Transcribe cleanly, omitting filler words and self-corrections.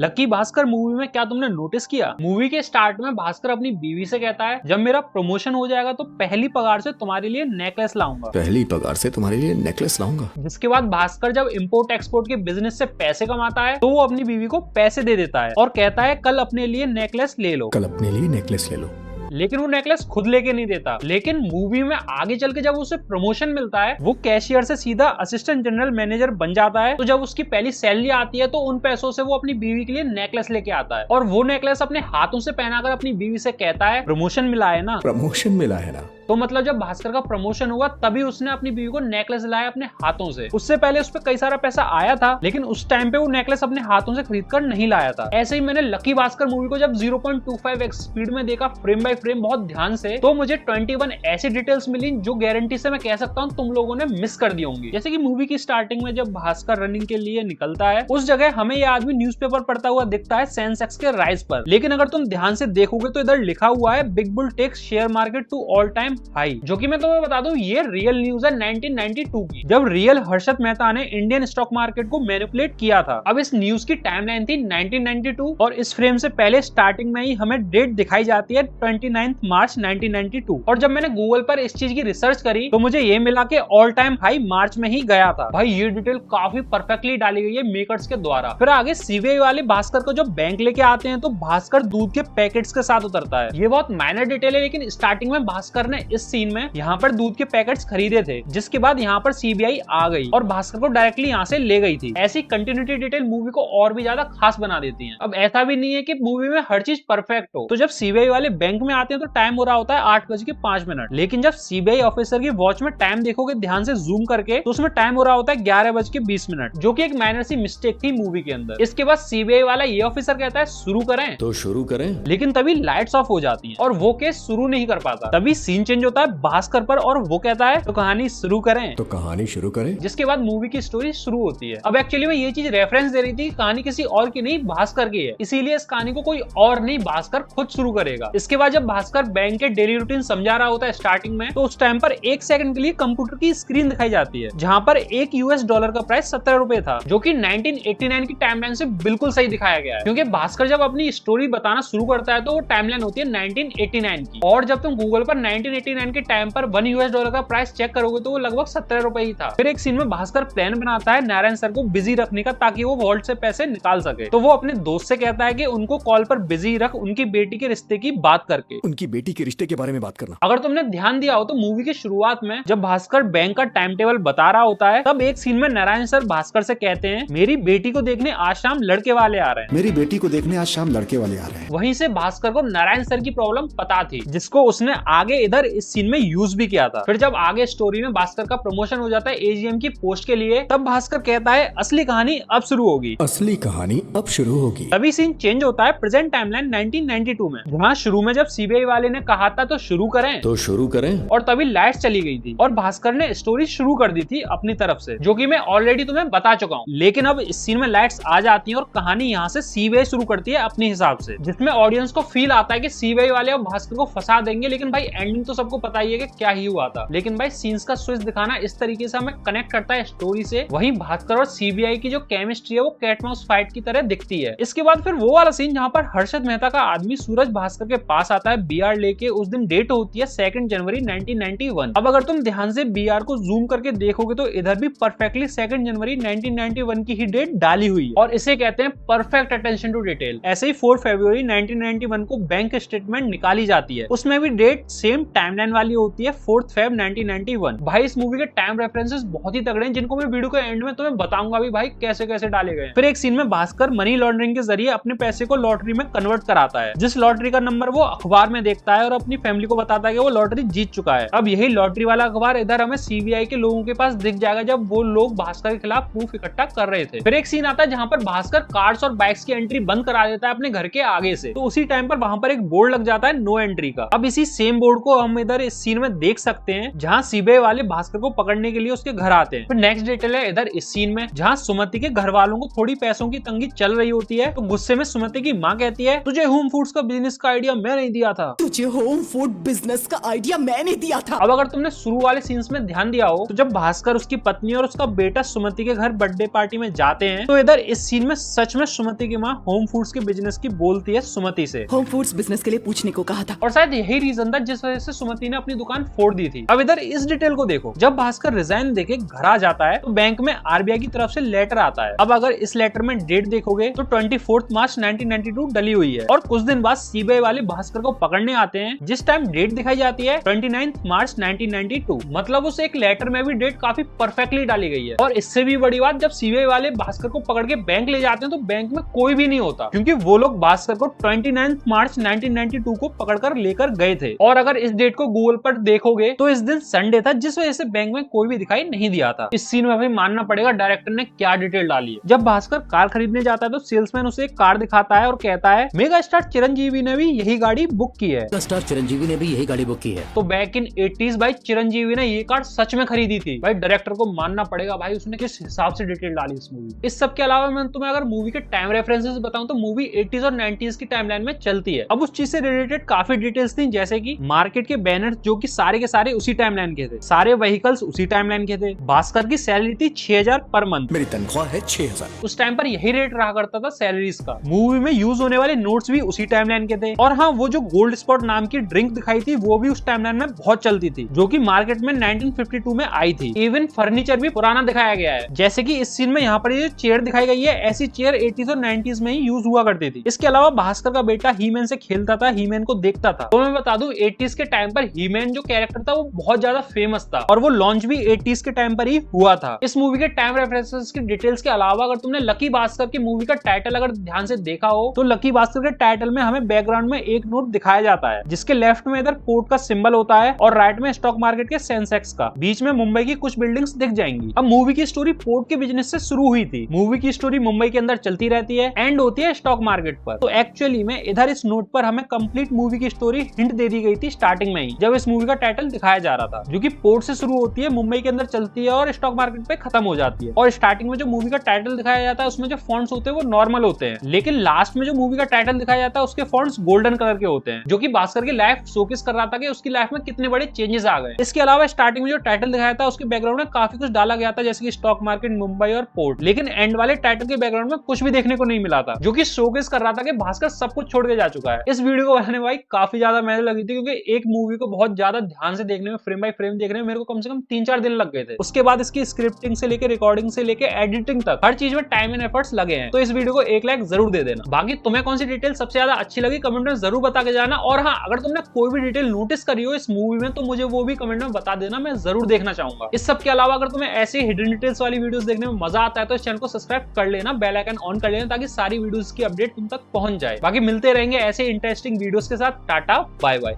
Lucky Bhaskar movie में क्या तुमने नोटिस किया? मूवी के स्टार्ट में भास्कर अपनी बीवी से कहता है, जब मेरा प्रमोशन हो जाएगा तो पहली पगार से तुम्हारे लिए नेकलेस लाऊंगा। पहली पगार से तुम्हारे लिए नेकलेस लाऊंगा। जिसके बाद भास्कर जब इम्पोर्ट एक्सपोर्ट के बिजनेस से पैसे कमाता है तो वो अपनी बीवी को पैसे दे देता है और कहता है कल अपने लिए नेकलेस ले लो। कल अपने लिए नेकलेस ले लो। लेकिन वो नेकलेस खुद लेके नहीं देता। लेकिन मूवी में आगे चल के जब उसे प्रमोशन मिलता है वो कैशियर से सीधा असिस्टेंट जनरल मैनेजर बन जाता है। तो जब उसकी पहली सैलरी आती है तो उन पैसों से वो अपनी बीवी के लिए नेकलेस लेके आता है और वो नेकलेस अपने हाथों से पहनाकर अपनी बीवी से कहता है प्रमोशन मिला है ना। प्रमोशन मिला है ना। तो मतलब जब भास्कर का प्रमोशन हुआ तभी उसने अपनी बीवी को नेकलेस लाया अपने हाथों से। उससे पहले उस पर कई सारा पैसा आया था लेकिन उस टाइम पे वो नेकलेस अपने हाथों से खरीद कर नहीं लाया था। ऐसे ही मैंने लकी भास्कर मूवी को जब 0.25x स्पीड में देखा फ्रेम बाय फ्रेम बहुत ध्यान से, तो मुझे 21 ऐसी डिटेल्स मिली जो गारंटी से मैं कह सकता हूँ तुम लोगों ने मिस कर दी होंगी। जैसे कि मूवी की स्टार्टिंग में जब भास्कर रनिंग के लिए निकलता है उस जगह हमें ये आदमी न्यूज़पेपर पढ़ता हुआ दिखता है सेंसेक्स के राइज पर। लेकिन अगर तुम ध्यान से देखोगे तो इधर लिखा हुआ है big bull takes share market to all time high, जो कि मैं तुम्हें बता दूं ये रियल न्यूज है 1992 की, जब रियल हर्षद मेहता ने इंडियन स्टॉक मार्केट को मैनिपुलेट किया था। अब इस न्यूज की टाइमलाइन थी 1992 और इस फ्रेम से पहले स्टार्टिंग में ही हमें डेट दिखाई जाती है 29 मार्च 1992। और जब मैंने गूगल पर इस चीज की रिसर्च करी तो मुझे ये मिला कि ऑल टाइम हाई मार्च में ही गया था। भाई ये डिटेल काफी परफेक्टली डाली गई है मेकर्स के द्वारा। फिर आगे सीबीआई वाले भास्कर को जो बैंक लेके आते हैं तो भास्कर दूध के पैकेट्स के साथ उतरता है। ये बहुत माइनर डिटेल है लेकिन स्टार्टिंग में भास्कर ने इस सीन में यहाँ पर दूध के पैकेट्स खरीदे थे, जिसके बाद यहाँ पर सीबीआई आ गई और भास्कर को डायरेक्टली यहाँ से ले गई थी। ऐसी कंटिन्यूटी डिटेल मूवी को और भी ज्यादा खास बना देती है। अब ऐसा भी नहीं है कि मूवी में हर चीज परफेक्ट हो। तो जब सीबीआई वाले बैंक में आते हैं तो टाइम हो रहा होता है 8:05, लेकिन जब सीबीआई ऑफिसर की वॉच में टाइम देखोगे ध्यान से जूम करके तो उसमें टाइम हो रहा होता है 11:20, जो कि एक माइनर सी मिस्टेक थी मूवी के अंदर। इसके बाद सीबीआई वाला ये ऑफिसर कहता है शुरू करें, तो शुरू करें, लेकिन तभी लाइट्स ऑफ हो जाती हैं और वो केस शुरू नहीं कर पाता। तभी सीन चेंज होता है भास्कर पर और वो कहता है तो कहानी शुरू करें, तो कहानी शुरू करें, जिसके बाद मूवी की स्टोरी शुरू होती है। अब एक्चुअली में ये चीज रेफरेंस दे रही थी, कहानी किसी और की नहीं भास्कर की है, इसीलिए इस कहानी को कोई और नहीं भास्कर खुद शुरू करेगा। इसके बाद जब भास्कर बैंक के डेली रूटीन समझा रहा होता है स्टार्टिंग में, तो उस टाइम पर 1 सेकंड के लिए कंप्यूटर की स्क्रीन दिखाई जाती है जहां पर $1 का प्राइस 17 रुपए था, जो कि 1989 की टाइमलाइन से बिल्कुल सही दिखाया गया है। क्योंकि भास्कर जब अपनी स्टोरी बताना शुरू करता है तो वो टाइमलाइन होती है 1989 की, और जब तुम गूगल पर 1989 के टाइम पर $1 का प्राइस चेक करोगे तो वो लगभग 17 रुपए ही था। फिर एक सीन में भास्कर प्लान बनाता है नारायण सर को बिजी रखने का ताकि वो वॉल्ट से पैसे निकाल सके। तो वो अपने दोस्त से कहता है कि उनको कॉल पर बिजी रख उनकी बेटी के रिश्ते की बात करके, उनकी बेटी के रिश्ते के बारे में बात करना। अगर तुमने ध्यान दिया हो तो मूवी की शुरुआत में जब भास्कर बैंक का टाइम टेबल बता रहा होता है तब एक सीन में नारायण सर भास्कर से कहते हैं मेरी बेटी को देखने आज शाम लड़के वाले आ रहे हैं। मेरी बेटी को देखने आज शाम लड़के वाले आ रहे हैं। वहीं से भास्कर को नारायण सर की प्रॉब्लम पता थी, जिसको उसने आगे इधर इस सीन में यूज भी किया था। फिर जब आगे स्टोरी में भास्कर का प्रमोशन हो जाता है एजीएम की पोस्ट के लिए, तब भास्कर कहता है असली कहानी अब शुरू होगी, असली कहानी अब शुरू होगी। तभी सीन चेंज होता है प्रेजेंट टाइमलाइन 1992 में, जहाँ शुरू में जब सीबीआई वाले ने कहा था तो शुरू करें, तो शुरू करें, और तभी लाइट्स चली गई थी और भास्कर ने स्टोरी शुरू कर दी थी अपनी तरफ से, जो कि मैं ऑलरेडी तुम्हें बता चुका हूँ। लेकिन अब इस सीन में लाइट्स आ जाती है और कहानी यहाँ से सीबीआई शुरू करती है अपने हिसाब से, जिसमें ऑडियंस को फील आता है कि सीबीआई वाले अब भास्कर को फंसा देंगे। लेकिन भाई एंडिंग तो सबको पता ही है कि क्या ही हुआ था। लेकिन भाई सीन्स का स्विच दिखाना इस तरीके से हमें कनेक्ट करता है स्टोरी से। वहीं भास्कर और सीबीआई की जो केमिस्ट्री है वो कैट माउस फाइट की तरह दिखती है। इसके बाद फिर वो वाला सीन जहाँ पर हर्षद मेहता का आदमी सूरज भास्कर के पास आता है बीआर लेके। उस दिन डेट होती है 2 जनवरी 1991। अब अगर तुम ध्यान से बीआर को जूम करके देखोगे तो इधर भी परफेक्टली 2 जनवरी 1991 की ही डेट डाली हुई है और इसे कहते हैं परफेक्ट अटेंशन टू डिटेल। ऐसे ही 4 फरवरी 1991 को बैंक स्टेटमेंट निकाली जाती है, उसमें भी डेट सेम टाइमलाइन वाली होती है 4 फेब 1991। भाई इस मूवी के टाइम रेफरेंसेस बहुत ही तगड़े हैं, जिनको मैं वीडियो के एंड में तुम्हें बताऊंगा भी भाई कैसे कैसे डाले गए। फिर एक सीन में भास्कर मनी लॉन्ड्रिंग के जरिए अपने पैसे को लॉटरी में कन्वर्ट कराता है, जिस लॉटरी का नंबर वो अखबार में देखता है और अपनी फैमिली को बताता है कि वो लॉटरी जीत चुका है। अब यही लॉटरी वाला अखबार इधर हमें सीबीआई के लोगों के पास दिख जाएगा जब वो लोग भास्कर के खिलाफ प्रूफ इकट्ठा कर रहे थे। फिर एक सीन आता है जहाँ पर भास्कर कार्स और बाइक्स की एंट्री बंद करा देता है अपने घर के आगे से, तो उसी टाइम पर वहां पर एक बोर्ड लग जाता है नो एंट्री का। अब इसी सेम बोर्ड को हम इधर इस सीन में देख सकते हैं जहाँ सीबीआई वाले भास्कर को पकड़ने के लिए उसके घर आते हैं। फिर नेक्स्ट डिटेल है इधर इस सीन में जहाँ सुमति के घर वालों को थोड़ी पैसों की तंगी चल रही होती है, तो गुस्से में सुमति की माँ कहती है तुझे होम फूड्स का बिजनेस का आइडिया मैं नहीं दिया दिया था। तुझे होम फूड बिजनेस का आइडिया मैंने दिया था। अब अगर तुमने शुरू वाले सीन्स में ध्यान दिया हो तो जब भास्कर, उसकी पत्नी और उसका बेटा सुमति के घर बर्थडे पार्टी में जाते हैं तो इधर इस सीन में सच में सुमति की माँ होम फूड्स के बिजनेस की बोलती है सुमति से। होम फूड्स बिजनेस के लिए पूछने को कहा था और शायद यही रीजन था जिस वजह से सुमति ने अपनी दुकान फोड़ दी थी। अब इधर इस डिटेल को देखो, जब भास्कर रिजाइन देके घर आ जाता है तो बैंक में आरबीआई की तरफ से लेटर आता है। अब अगर इस लेटर में डेट देखोगे तो 24 मार्च 1992 डली हुई है और कुछ दिन बाद सीबीआई वाले भास्कर को पकड़ने आते हैं, जिस टाइम डेट दिखाई जाती है 29 मार्च 1992। मतलब उस एक लेटर में भी डेट काफी परफेक्टली डाली गई है। और इससे भी बड़ी बात, जब सीबीआई वाले भास्कर को पकड़ के बैंक ले जाते हैं तो बैंक में कोई भी नहीं होता, क्योंकि वो लोग भास्कर को 29 मार्च 1992 को पकड़कर लेकर गए थे। और अगर इस डेट को गूगल पर देखोगे तो इस दिन संडे था, जिस वजह से बैंक में कोई भी दिखाई नहीं दिया था। इस सीन में भी मानना पड़ेगा डायरेक्टर ने क्या डिटेल डाली है। जब भास्कर कार खरीदने जाता है तो सेल्समैन उसे एक कार दिखाता है और कहता है मेगा स्टार चिरंजीवी ने भी यही गाड़ी बुक की है। स्टार चिरंजीवी ने भी यही गाड़ी बुक की है। तो बैक इन 80s भाई चिरंजीवी ने ये कार सच में खरीदी थी। भाई डायरेक्टर को मानना पड़ेगा भाई, उसने किस हिसाब से डिटेल डाली इस मूवी। इस सब के अलावा मैं तुम्हें अगर मूवी के टाइम रेफरेंसेस बताऊं तो मूवी 80s और 90s की टाइमलाइन में चलती है। अब उस चीज से रिलेटेड काफी डिटेल्स थी, जैसे कि मार्केट के बैनर्स जो कि सारे के सारे उसी टाइमलाइन के थे, सारे व्हीकल्स उसी टाइमलाइन के थे, भास्कर की सैलरी थी 6000 पर मंथ। मेरी तनख्वाह है 6000। उस टाइम पर यही रेट रहा करता था सैलरीज का। मूवी में यूज होने वाले नोट्स भी उसी टाइमलाइन के थे। और हाँ, वो जो गोल्ड स्पॉट नाम की ड्रिंक दिखाई थी वो भी उस टाइमलाइन में बहुत चलती थी, जो कि मार्केट में 1952 में आई थी। इवन फर्नीचर भी पुराना दिखाया गया है, जैसे कि इस सीन में यहाँ पर ये चेयर दिखाई गई है, ऐसी चेयर 80s और 90s में ही यूज हुआ करती थी। इसके अलावा भास्कर का बेटा हीमैन से खेलता था, हीमैन को देखता था। तो मैं बता दूं 80s के टाइम पर हीमैन जो कैरेक्टर था वो बहुत ज्यादा फेमस था और वो लॉन्च भी 80s के टाइम पर ही हुआ था। इस मूवी के टाइम रेफरेंसेस की डिटेल्स के अलावा अगर तुमने लकी भास्कर की मूवी का टाइटल अगर ध्यान से देखा हो तो लकी भास्कर के टाइटल में हमें बैकग्राउंड में एक नोट दिखाया जाता है, जिसके लेफ्ट में इधर पोर्ट का सिंबल होता है और राइट में स्टॉक मार्केट के सेंसेक्स का, बीच में मुंबई की कुछ बिल्डिंग्स दिख जाएंगी। अब मूवी की स्टोरी पोर्ट के बिजनेस से शुरू हुई थी। मूवी की स्टोरी मुंबई के अंदर चलती रहती है, एंड होती है स्टॉक मार्केट पर। तो एक्चुअली में इधर इस नोट पर हमें कंप्लीट मूवी की स्टोरी हिंट दे दी गई थी स्टार्टिंग में ही, जब इस मूवी का टाइटल दिखाया जा रहा था, जो कि पोर्ट से शुरू होती है, मुंबई के अंदर चलती है और स्टॉक मार्केट पे खत्म हो जाती है। और स्टार्टिंग में जो मूवी का टाइटल दिखाया जाता है उसमें जो फॉन्ट्स होते हैं वो नॉर्मल होते हैं, लेकिन लास्ट में जो मूवी का टाइटल दिखाया जाता है उसके फॉन्ट्स गोल्डन कलर के होते हैं, जो कि भास्कर की लाइफ शोकेस कर रहा था कि उसकी लाइफ में कितने बड़े चेंजेस आ गए। इसके अलावा स्टार्टिंग में जो टाइटल दिखाया था उसके बैकग्राउंड में काफी कुछ डाला गया था, जैसे कि स्टॉक मार्केट, मुंबई और पोर्ट, लेकिन एंड वाले टाइटल के बैकग्राउंड में कुछ भी देखने को नहीं मिला था, जो कि शोकेस कर रहा था कि भास्कर सब कुछ छोड़ के जा चुका है। इस वीडियो को बनाने में भाई काफी ज्यादा मेहनत लगी थी, क्योंकि एक मूवी को बहुत ज्यादा ध्यान से देखने में, फ्रेम बाय फ्रेम देखने में मेरे को कम से कम 3-4 दिन लग गए थे। उसके बाद इसकी स्क्रिप्टिंग से लेकर रिकॉर्डिंग से लेकर एडिटिंग तक हर चीज में टाइम एंड एफर्ट्स लगे हैं। तो इस वीडियो को 1 लाइक जरूर दे देना। बाकी तुम्हें कौन सी डिटेल सबसे ज्यादा अच्छी लगी कमेंट में जरूर बता के जाना। और हाँ, अगर तुमने कोई भी डिटेल नोटिस करी हो इस मूवी में तो मुझे वो भी कमेंट में बता देना, मैं जरूर देखना चाहूंगा। इस सब के अलावा अगर तुम्हें ऐसी हिडन डिटेल्स वाली वीडियोस देखने में मजा आता है तो इस चैनल को सब्सक्राइब कर लेना, बेल आइकन ऑन कर लेना, ताकि सारी वीडियोस की अपडेट तुम तक पहुंच जाए। बाकी मिलते रहेंगे ऐसे इंटरेस्टिंग वीडियोस के साथ। Tata bye bye.